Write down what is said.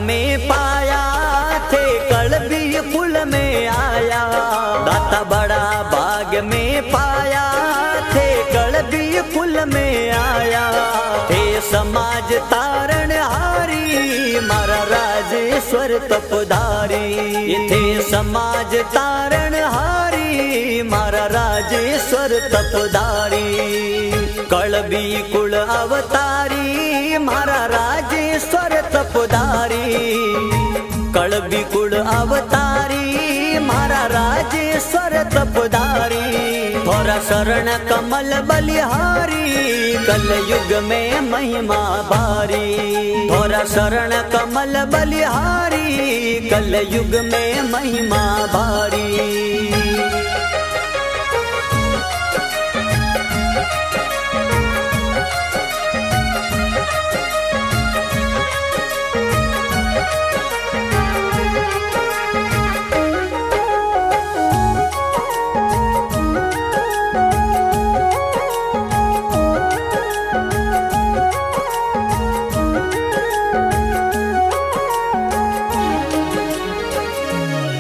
में पाया थे कलबी कुल में आया। दाता बड़ा बाग में पाया थे कलबी कुल में आया। थे समाज तारण हारी मारा राजेश्वर तपधारी। थे समाज तारण हारी मारा राजेश्वर तपधारी। कलबी कुल अवतारी मारा राजेश्वर तपधारी। कलबी कुल अवतारी मारा राजेश्वर तपधारी। थोरा शरण कमल बलिहारी कल युग में महिमा भारी। थोरा शरण कमल बलिहारी कल युग में महिमा भारी।